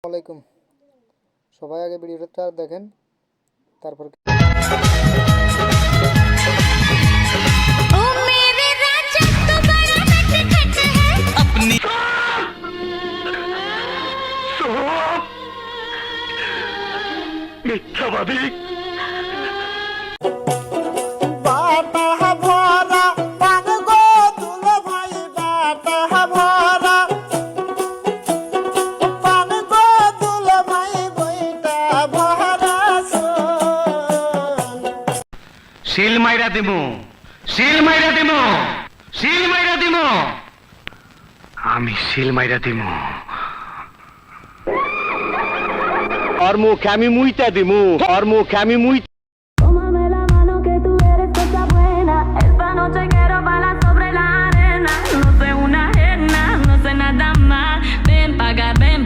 আলাইকুম। সবাই আগে ভিডিওটা দেখেন, তারপর ओ मेरे राजा तू बड़ा नटखट है अपनी मिथ्यावादी बाटा भरा पान गो दुलो भाई बाटा भरा पान गो दुलो भाई বইটা ভরা সোন শিল মাইরা দিমু আমি শিল মাইরা দিমু আর মুখ আমি মুইতা দিমু